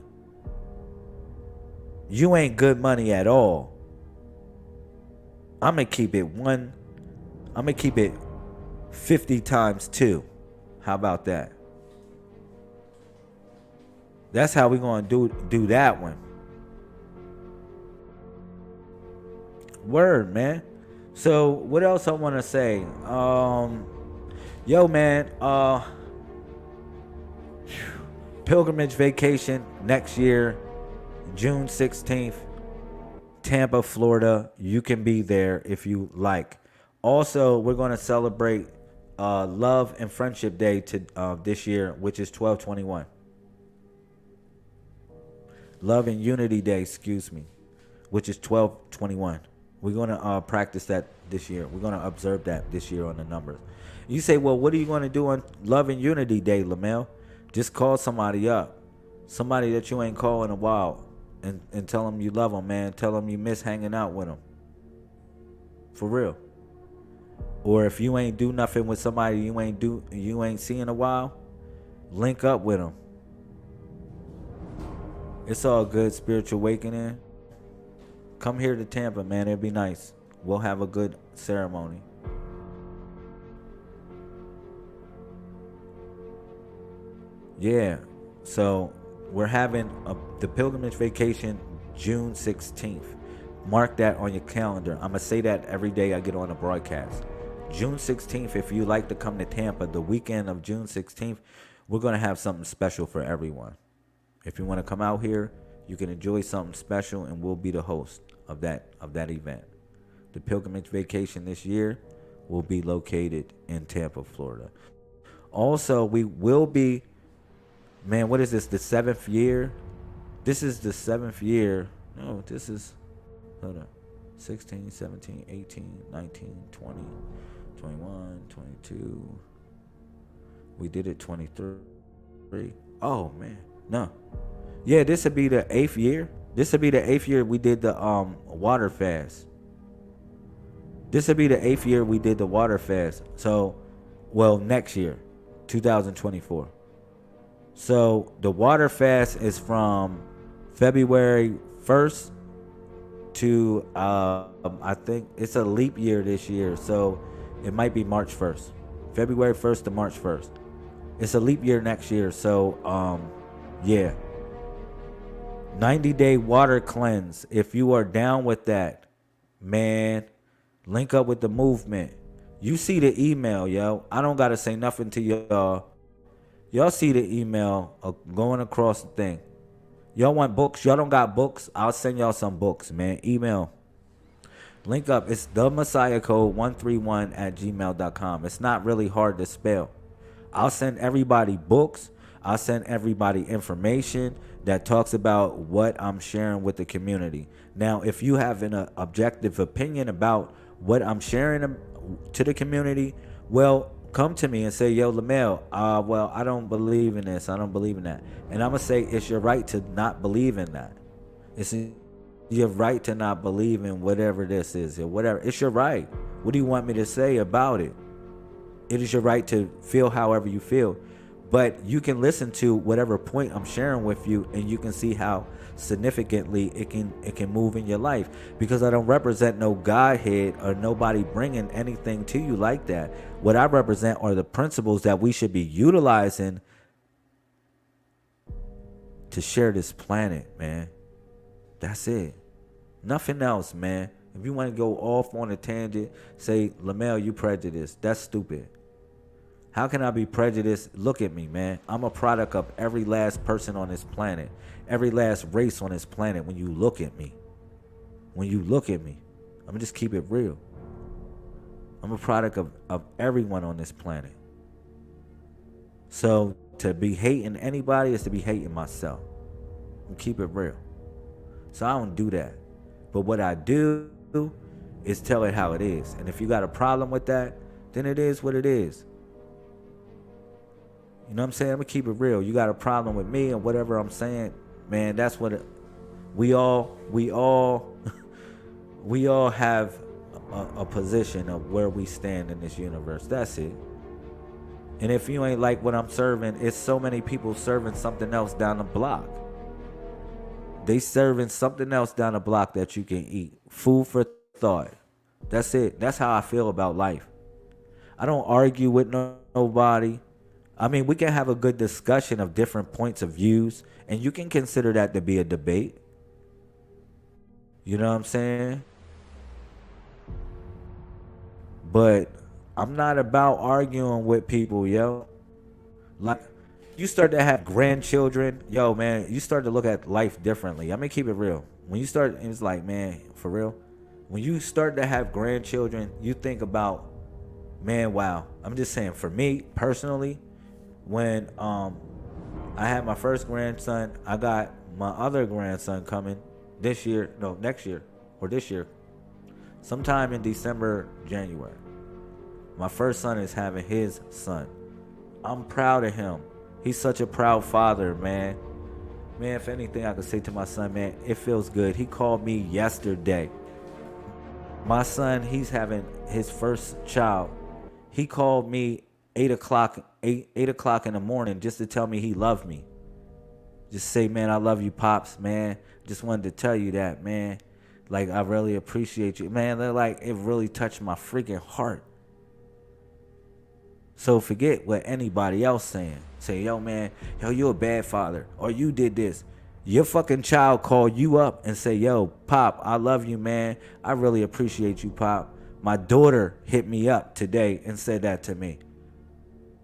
You ain't good money at all. I'm going to keep it 50 times 2. How about that? That's how we're going to do that one. Word, man. So what else I want to say? Yo, man. Pilgrimage vacation next year, June 16th, Tampa, Florida. You can be there if you like. Also, we're going to celebrate Love and Friendship Day to this year, which is 12/21. Love and Unity Day, excuse me, which is 12/21. We're going to practice that this year. We're going to observe that this year on the numbers. You say, well, what are you going to do on Love and Unity Day, Lamel? Just call somebody up. Somebody that you ain't called in a while. And tell them you love them, man. Tell them you miss hanging out with them. For real. Or if you ain't do nothing with somebody you ain't seen in a while, link up with them. It's all good, spiritual awakening. Come here to Tampa, man. It'd be nice. We'll have a good ceremony. Yeah. So we're having the pilgrimage vacation June 16th. Mark that on your calendar. I'm going to say that every day I get on a broadcast. June 16th, if you like to come to Tampa, the weekend of June 16th, we're going to have something special for everyone. If you want to come out here, you can enjoy something special, and we'll be the host of that event. The pilgrimage vacation this year will be located in Tampa, Florida. Also, we will be, man, what is this, the 7th year? This is the 7th year. No, this is, hold on, 16, 17, 18, 19, 20, 21, 22. We did it 23. Oh, man. No. Yeah, this would be the 8th year. This would be the 8th year we did the water fast. This would be the 8th year we did the water fast. So, well, next year, 2024. So the water fast is from February 1st to I think it's a leap year this year, so it might be March 1st. February 1st to March 1st. It's a leap year next year, so yeah. 90-day water cleanse. If you are down with that, man, link up with the movement. You see the email, yo. I don't gotta say nothing to y'all. Y'all see the email going across the thing. Y'all want books? Y'all don't got books? I'll send y'all some books, man. Email. Link up. It's the Messiah Code 131@gmail.com. It's not really hard to spell. I'll send everybody books. I'll send everybody information that talks about what I'm sharing with the community. Now, if you have an objective opinion about what I'm sharing to the community, well, come to me and say, yo, Lamel, well, I don't believe in this. I don't believe in that. And I'm going to say it's your right to not believe in that. It's your right to not believe in whatever this is or whatever. It's your right. What do you want me to say about it? It is your right to feel however you feel. But you can listen to whatever point I'm sharing with you, and you can see how significantly it can move in your life. Because I don't represent no Godhead or nobody bringing anything to you like that. What I represent are the principles that we should be utilizing to share this planet, man. That's it. Nothing else, man. If you want to go off on a tangent, say, Lamel, you prejudiced. That's stupid. How can I be prejudiced? Look at me, man. I'm a product of every last person on this planet. Every last race on this planet. When you look at me. I'm going to just keep it real. I'm a product of everyone on this planet. So to be hating anybody is to be hating myself. And keep it real. So I don't do that. But what I do is tell it how it is. And if you got a problem with that, then it is what it is. You know what I'm saying? I'm gonna keep it real. You got a problem with me and whatever I'm saying, man, that's what we all we all have a position of where we stand in this universe. That's it. And if you ain't like what I'm serving, it's so many people serving something else down the block. They serving something else down the block that you can eat. Food for thought. That's it. That's how I feel about life. I don't argue with nobody. I mean, we can have a good discussion of different points of views, and you can consider that to be a debate. You know what I'm saying? But I'm not about arguing with people, yo. Like, you start to have grandchildren, yo, man, you start to look at life differently. I'm gonna keep it real. When you start, it's like, man, for real. When you start to have grandchildren, you think about, man, wow. I'm just saying, for me personally, when I had my first grandson, I got my other grandson coming next year, or this year, sometime in December, January. My first son is having his son. I'm proud of him. He's such a proud father, man. Man, if anything I could say to my son, man, it feels good. He called me yesterday. My son, he's having his first child. He called me 8 o'clock in the morning just to tell me he loved me. Just say, man, I love you, Pops, man. Just wanted to tell you that, man. Like, I really appreciate you. Man, they're like, it really touched my freaking heart. So forget what anybody else saying. Say, yo, man, yo, you a bad father. Or you did this. Your fucking child called you up and say, yo, Pop, I love you, man. I really appreciate you, Pop. My daughter hit me up today and said that to me.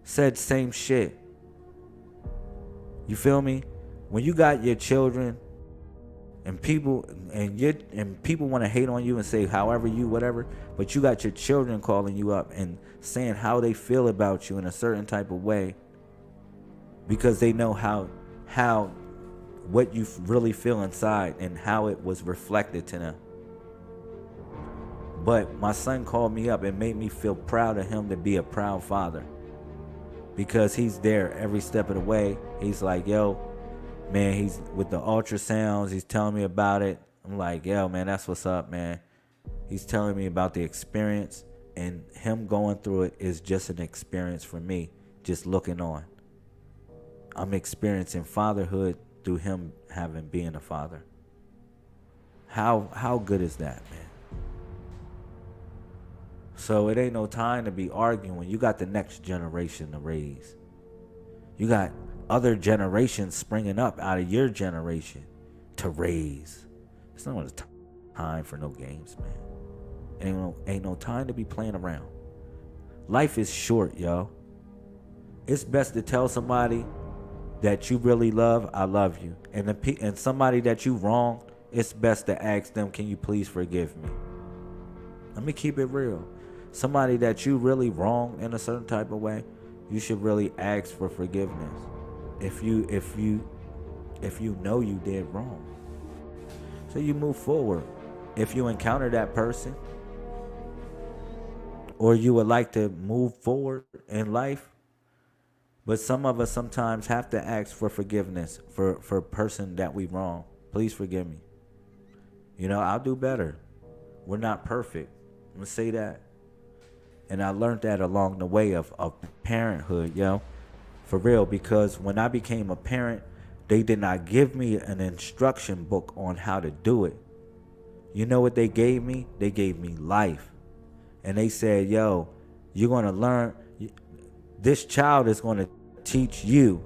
Said same shit. You feel me? When you got your children and people want to hate on you and say however you whatever, but you got your children calling you up and saying how they feel about you in a certain type of way because they know how what you really feel inside and how it was reflected to them. But my son called me up and made me feel proud of him to be a proud father because he's there every step of the way. He's like, yo, man, he's with the ultrasounds. He's telling me about it. I'm like, yo, man, that's what's up, man. He's telling me about the experience, and him going through it is just an experience for me, just looking on. I'm experiencing fatherhood through him being a father. How good is that, man? So it ain't no time to be arguing. You got the next generation to raise. You got other generations springing up out of your generation to raise. It's not time for no games, man. Ain't no time to be playing around. Life is short, yo. It's best to tell somebody that you really love, I love you. And somebody that you wronged, it's best to ask them, can you please forgive me? Let me keep it real. Somebody that you really wronged in a certain type of way, you should really ask for forgiveness. If you know you did wrong. So you move forward. If you encounter that person, or you would like to move forward in life, but some of us sometimes have to ask for forgiveness for a person that we wrong. Please forgive me. You know, I'll do better. We're not perfect. I'm gonna say that. And I learned that along the way of parenthood, yo. For real, because when I became a parent, they did not give me an instruction book on how to do it. You know what they gave me? They gave me life. And they said, yo, you're going to learn. This child is going to teach you.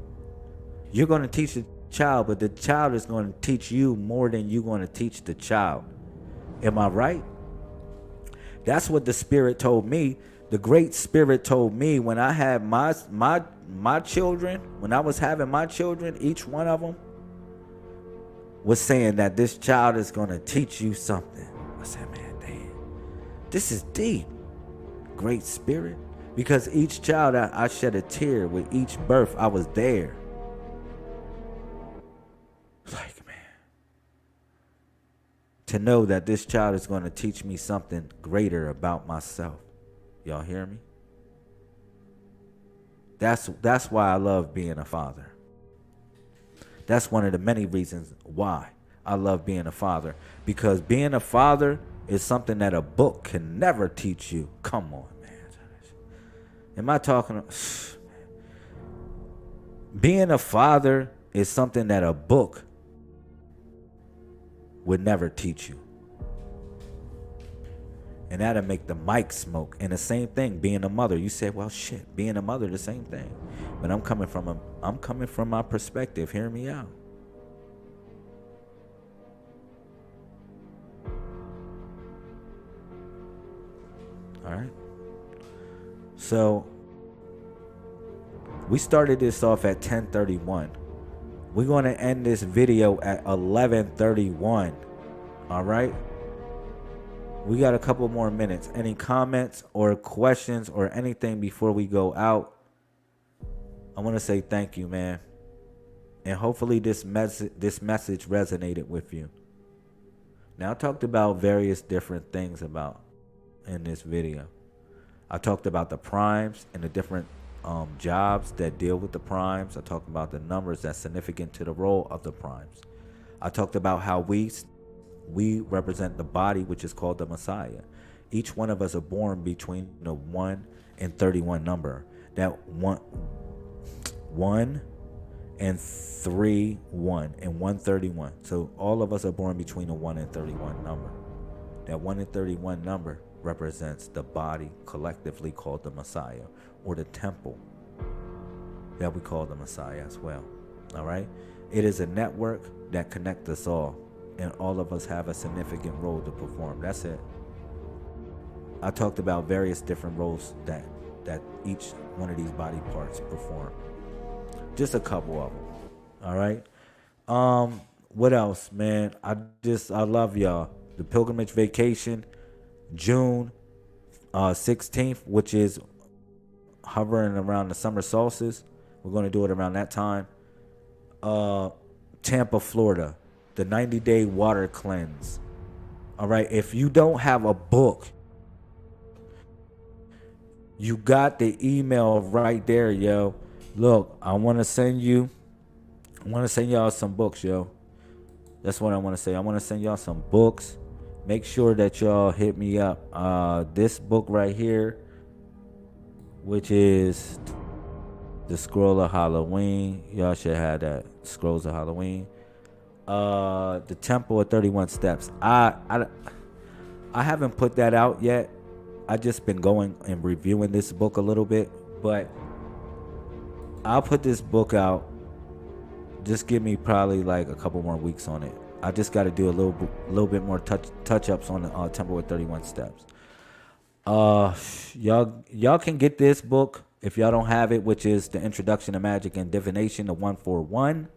You're going to teach the child, but the child is going to teach you more than you're going to teach the child. Am I right? That's what the Spirit told me. The Great Spirit told me when I had my children, when I was having my children, each one of them was saying that this child is going to teach you something. I said, man, damn, this is deep. Great Spirit. Because each child, I shed a tear with each birth. I was there. Like, man, to know that this child is going to teach me something greater about myself. Y'all hear me? That's why I love being a father. That's one of the many reasons why I love being a father. Because being a father is something that a book can never teach you. Come on, man. Am I talking? Being a father is something that a book would never teach you. And that'll make the mic smoke. And the same thing, being a mother. You say, well, shit, being a mother, the same thing. But I'm coming from my perspective. Hear me out. All right. So we started this off at 10:31. We're going to end this video at 11:31. All right. We got a couple more minutes. Any comments or questions or anything before we go out? I want to say thank you, man. And hopefully this message resonated with you. Now, I talked about various different things about in this video. I talked about the primes and the different jobs that deal with the primes. I talked about the numbers that's significant to the role of the primes. I talked about how we represent the body, which is called the Messiah. Each one of us are born between the 1 and 31 number. That 1 and 3, 1 and 131. So all of us are born between the 1 and 31 number. That 1 and 31 number represents the body collectively called the Messiah, or the temple that we call the Messiah as well. All right. It is a network that connects us all, and all of us have a significant role to perform. That's it. I talked about various different roles that each one of these body parts perform. Just a couple of them. All right. What else, man? I love y'all. The pilgrimage vacation, June 16th, which is hovering around the summer solstice. We're going to do it around that time. Tampa, Florida, the 90-day water cleanse. All right. If you don't have a book, you got the email right there, yo. Look, I want to send y'all some books, yo. That's what I want to say. I want to send y'all some books. Make sure that y'all hit me up. This book right here, which is The Scroll of Halloween. Y'all should have that. Scrolls of Halloween. The Temple of 31 Steps. I haven't put that out yet. I just been going and reviewing this book a little bit, but I'll put this book out. Just give me probably like a couple more weeks on it. I just got to do a little bit more touch ups on the Temple of 31 Steps. Y'all can get this book if y'all don't have it, which is The Introduction to Magic and Divination, the 141.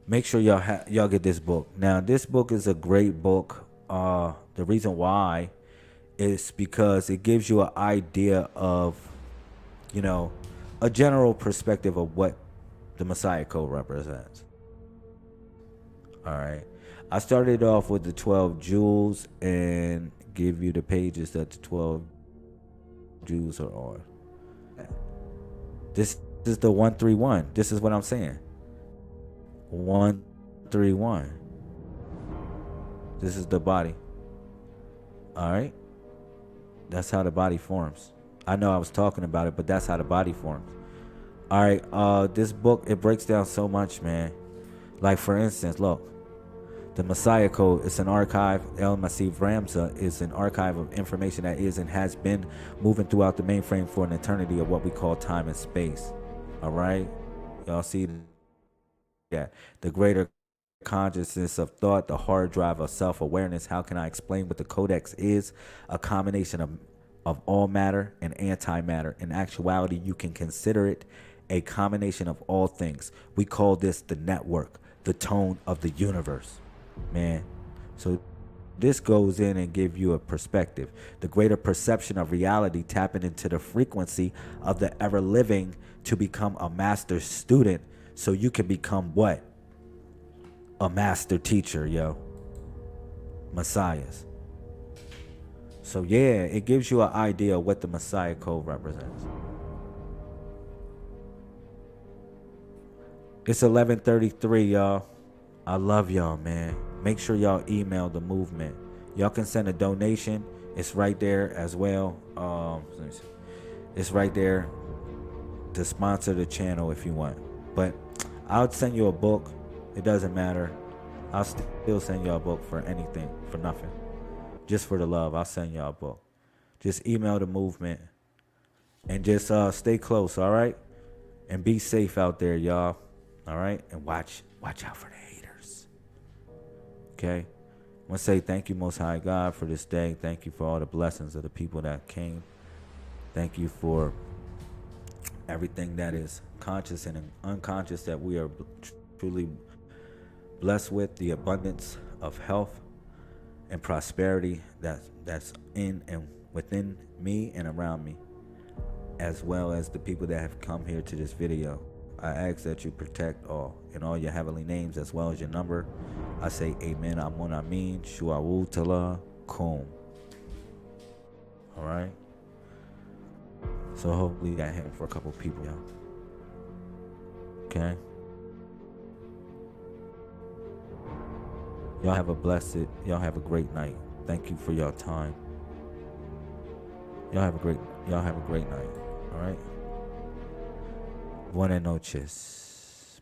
Make sure y'all get this book. Now, this book is a great book. The reason why is because it gives you an idea of, a general perspective of what the Messiah Code represents. All right. I started off with the 12 jewels and give you the pages that the 12 jewels are on. This is the 131. This is what I'm saying. 131. This is the body. All right. That's how the body forms. I know I was talking about it, but that's how the body forms. All right. This book, it breaks down so much, man. Like, for instance, look. The Messiah Code is an archive. El Masif Ramza is an archive of information that is and has been moving throughout the mainframe for an eternity of what we call time and space. All right? Y'all see that? The greater consciousness of thought, the hard drive of self-awareness. How can I explain what the codex is? A combination of all matter and antimatter. In actuality, you can consider it a combination of all things. We call this the network, the tone of the universe. Man, so this goes in and give you a perspective. The greater perception of reality, tapping into the frequency of the ever living to become a master student, so you can become what? A master teacher, yo. Messiahs. So yeah, it gives you an idea of what the Messiah Code represents. It's 11:33, y'all. I love y'all, man. Make sure y'all email the movement. Y'all can send a donation. It's right there as well. Let me see. It's right there to sponsor the channel if you want. But I'll send you a book. It doesn't matter. I'll still send y'all a book for anything, for nothing. Just for the love, I'll send y'all a book. Just email the movement and just stay close, all right? And be safe out there, y'all. All right? And watch out for the haters. Okay? I want to say thank you, Most High God, for this day. Thank you for all the blessings of the people that came. Thank you for everything that is conscious and unconscious that we are truly blessed with, the abundance of health and prosperity that's in and within me and around me, as well as the people that have come here to this video. I ask that you protect all in all your heavenly names as well as your number. I say amen, amun, amin, shuawu tala, kum. All right? So hopefully that hit for a couple people, y'all. Okay? Y'all have a great night. Thank you for your time. Y'all have a great night. All right? Buenas noches.